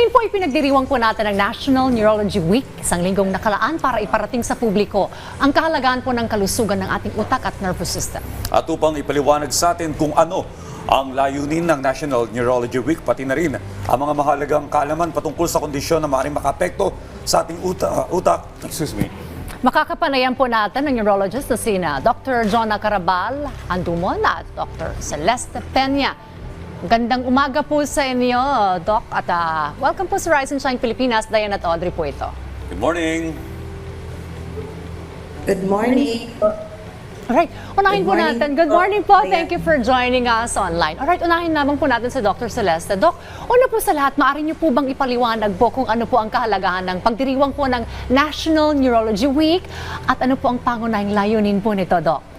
Ngayon po ipinagdiriwang po natin ang National Neurology Week, isang linggong nakalaan para iparating sa publiko ang kahalagahan po ng kalusugan ng ating utak at nervous system. At upang ipaliwanag sa atin kung ano ang layunin ng National Neurology Week, pati na rin ang mga mahalagang kaalaman patungkol sa kondisyon na maaaring makaapekto sa ating utak. Makakapanayan po natin ang neurologist na sina Dr. Jonna Carabal Andumon at Dr. Celeste Peña. Gandang umaga po sa inyo, Doc, at welcome po sa Rise and Shine Pilipinas. Diane at Audrey po ito. Good morning. Good morning. Alright, unahin Good po morning natin. Good po. morning po. Ayan. Thank you for joining us online. Alright, unahin naman po natin si Dr. Celeste. Doc, una po sa lahat, maaari niyo po bang ipaliwanag po kung ano po ang kahalagahan ng pagdiriwang po ng National Neurology Week at ano po ang pangunahing layunin po nito, Doc?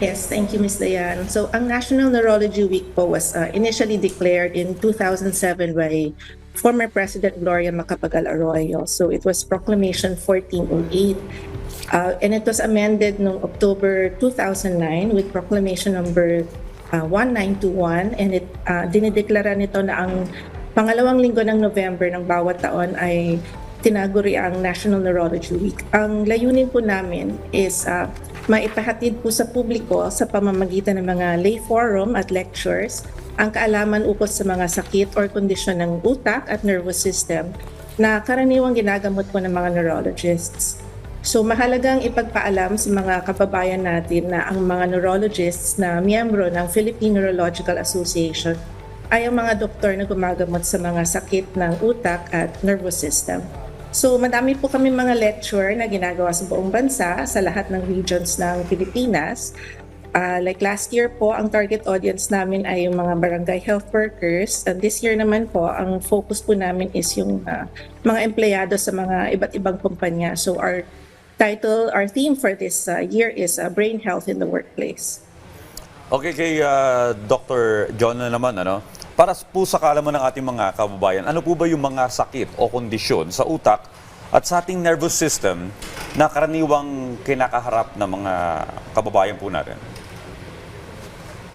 Yes, thank you, Ms. Dayan. So, ang National Neurology Week po was initially declared in 2007 by former President Gloria Macapagal Arroyo. So, it was Proclamation 1408. And it was amended noong October 2009 with Proclamation number 1921. And it dinideklara nito na ang pangalawang linggo ng November ng bawat taon ay tinaguri ang National Neurology Week. Ang layunin po namin is maipahatid po sa publiko sa pamamagitan ng mga lay forum at lectures ang kaalaman ukol sa mga sakit or kondisyon ng utak at nervous system na karaniwang ginagamot po ng mga neurologists. So mahalagang ipagpaalam sa mga kababayan natin na ang mga neurologists na miyembro ng Philippine Neurological Association ay ang mga doktor na gumagamot sa mga sakit ng utak at nervous system. So madami po kami mga lecture na ginagawa sa buong bansa sa lahat ng regions ng Pilipinas. Like last year po, ang target audience namin ay yung mga barangay health workers. And this year naman po, ang focus po namin is yung mga empleyado sa mga iba't ibang kumpanya. So our theme for this year is brain health in the workplace. Okay, kay Dr. John naman, para po sa kaalaman ng ating mga kababayan, ano po ba yung mga sakit o kondisyon sa utak at sa ating nervous system na karaniwang kinakaharap ng mga kababayan po natin?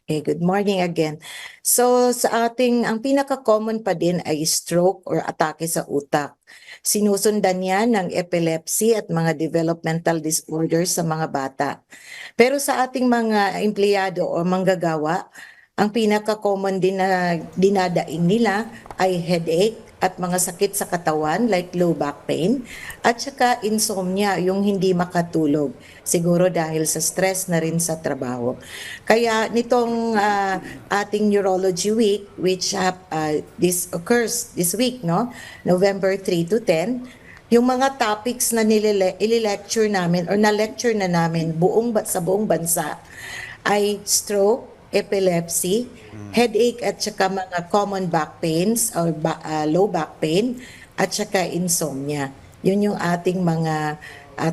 Okay, good morning again. So ang pinaka-common pa din ay stroke or atake sa utak. Sinusundan yan ng epilepsy at mga developmental disorders sa mga bata. Pero sa ating mga empleyado o manggagawa, ang pinaka-common din na dinadaing nila ay headache at mga sakit sa katawan like low back pain at saka insomnia, yung hindi makatulog. Siguro dahil sa stress na rin sa trabaho. Kaya nitong ating Neurology Week, which this occurs this week, November 3 to 10, yung mga topics na lecture namin or na-lecture na namin sa buong bansa ay stroke, epilepsy, headache at saka mga common back pains or low back pain at saka insomnia. Yun yung ating mga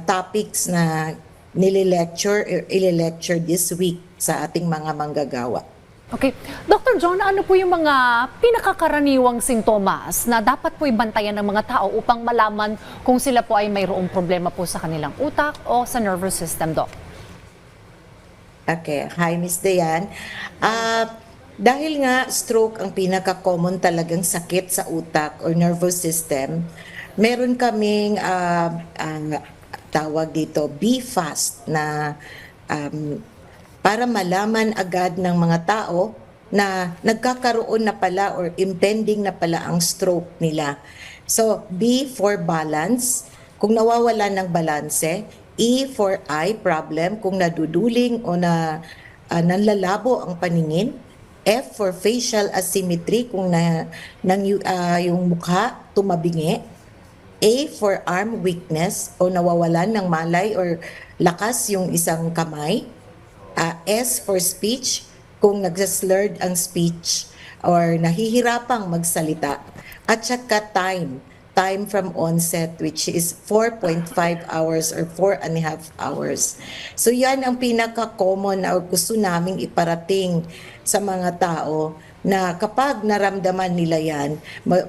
topics na ile-lecture this week sa ating mga manggagawa. Okay. Dr. John, ano po yung mga pinakakaraniwang sintomas na dapat po ibantayan ng mga tao upang malaman kung sila po ay mayroong problema po sa kanilang utak o sa nervous system, Doc? Okay, hi Miss Dayan. Dahil nga stroke ang pinaka-common talagang sakit sa utak or nervous system, meron kaming tawag dito, Be Fast na para malaman agad ng mga tao na nagkakaroon na pala or impending na pala ang stroke nila. So, B for balance, kung nawawala ng balanse. E for eye problem, kung naduduling o nanlalabo ang paningin. F for facial asymmetry, kung yung mukha tumabingi. A for arm weakness, o nawawalan ng malay or lakas yung isang kamay. S for speech, kung nagsaslurred ang speech or nahihirapang magsalita. At saka time from onset, which is 4.5 hours or 4.5 hours. So yan ang pinaka-common na gusto naming iparating sa mga tao na kapag naramdaman nila yan,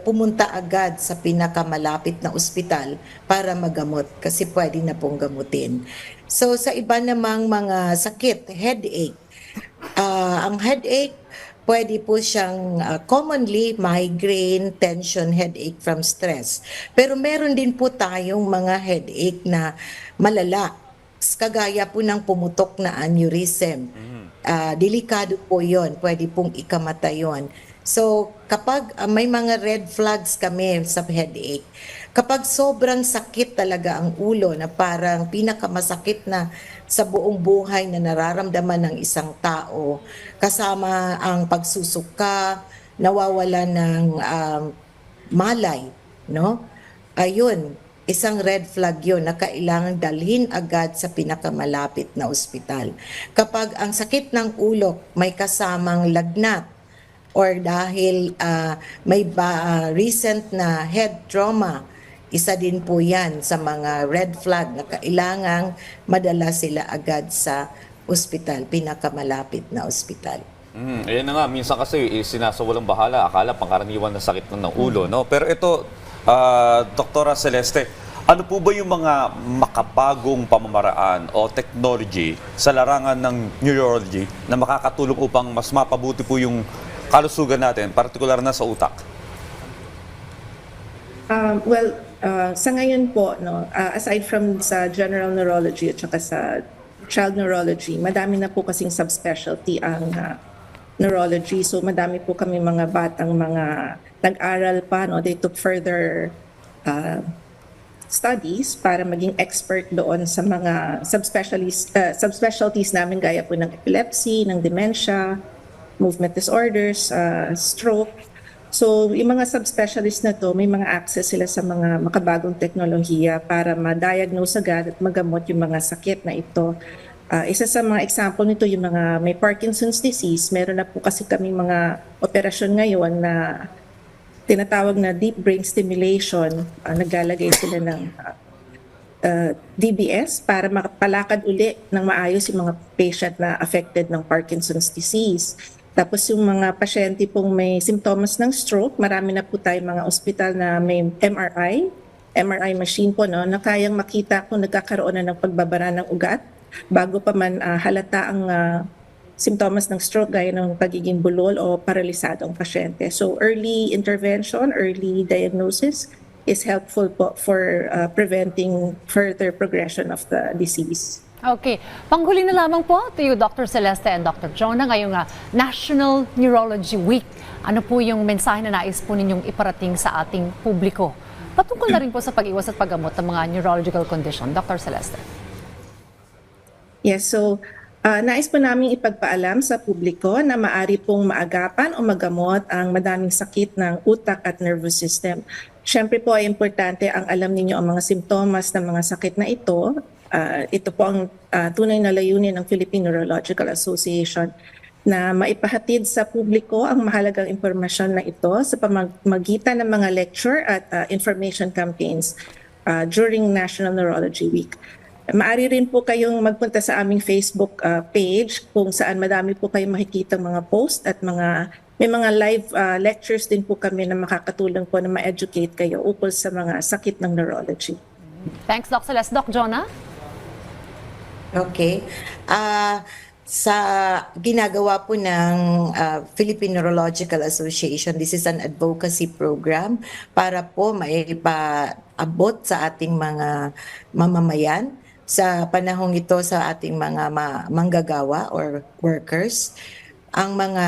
pumunta agad sa pinakamalapit na ospital para magamot kasi pwede na pong gamutin. So sa iba namang mga sakit, headache. Ang headache, pwede po siyang commonly migraine, tension, headache from stress. Pero meron din po tayong mga headache na malala, kagaya po ng pumutok na aneurysm. Delikado po yon, pwede pong ikamatay yun. So kapag may mga red flags kami sa headache, kapag sobrang sakit talaga ang ulo na parang pinakamasakit na sa buong buhay na nararamdaman ng isang tao, kasama ang pagsusuka, nawawala ng malay, no? Ayun, isang red flag yun na kailangan dalhin agad sa pinakamalapit na ospital. Kapag ang sakit ng ulo may kasamang lagnat or dahil may recent na head trauma, isa din po yan sa mga red flag na kailangang madala sila agad sa ospital, pinakamalapit na ospital. Ayan na nga, minsan kasi sinasawalang bahala, akala pangkaraniwan na sakit ng ulo, no? Pero ito, Doktora Celeste, ano po ba yung mga makabagong pamamaraan o technology sa larangan ng neurology na makakatulong upang mas mapabuti po yung kalusugan natin, partikular na sa utak? Sa ngayon po, no, aside from sa general neurology at saka sa child neurology, madami na po kasing subspecialty ang neurology. So madami po kami mga batang mga nag-aral pa, no, they took further studies para maging expert doon sa mga subspecialties namin gaya po ng epilepsy, ng dementia, movement disorders, stroke. So, yung mga subspecialists na to, may mga access sila sa mga makabagong teknolohiya para ma-diagnose agad at magamot yung mga sakit na ito. Isa sa mga example nito, yung mga may Parkinson's disease, meron na po kasi kami mga operasyon ngayon na tinatawag na deep brain stimulation. Naglalagay sila ng DBS para makapalakad uli ng maayos yung mga patient na affected ng Parkinson's disease. Tapos yung mga pasyente pong may simptomas ng stroke, marami na po tayong mga ospital na may MRI machine po, no, na kayang makita kung nagkakaroon na ng pagbabara ng ugat bago pa man halata ang simptomas ng stroke gaya ng pagiging bulol o paralisado ang pasyente. So early intervention, early diagnosis is helpful po for preventing further progression of the disease. Okay. Panghuli na lamang po to you, Dr. Celeste and Dr. Jonah, ngayong National Neurology Week. Ano po yung mensahe na nais po ninyong iparating sa ating publiko? Patungkol na rin po sa pag-iwas at paggamot ng mga neurological condition. Dr. Celeste. Yes, so nais po namin ipagpaalam sa publiko na maaari pong maagapan o magamot ang madaming sakit ng utak at nervous system. Siyempre po ay importante ang alam ninyo ang mga simptomas ng mga sakit na ito. Ito po ang tunay na layunin ng Philippine Neurological Association na maipahatid sa publiko ang mahalagang impormasyon na ito sa pamamagitan ng mga lecture at information campaigns during National Neurology Week. Maaari rin po kayong magpunta sa aming Facebook page kung saan madami po kayong makikita mga post at may mga live lectures din po kami na makakatulong po na ma-educate kayo ukol sa mga sakit ng neurology. Thanks, Dr. Celeste. Doc Jonah? Okay. Sa ginagawa po ng Philippine Neurological Association, this is an advocacy program para po maipaabot sa ating mga mamamayan sa panahong ito sa ating mga manggagawa or workers ang mga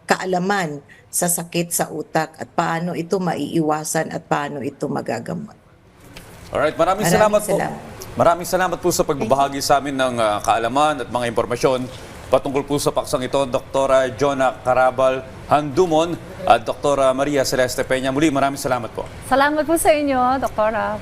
kaalaman sa sakit sa utak at paano ito maiiwasan at paano ito magagamot. Alright, maraming salamat po. Maraming salamat po sa pagbabahagi sa amin ng kaalaman at mga impormasyon patungkol po sa paksang ito, Dr. Jonah Carabal Handumon at Dr. Maria Celeste Peña. Muli, maraming salamat po. Salamat po sa inyo, Doktora.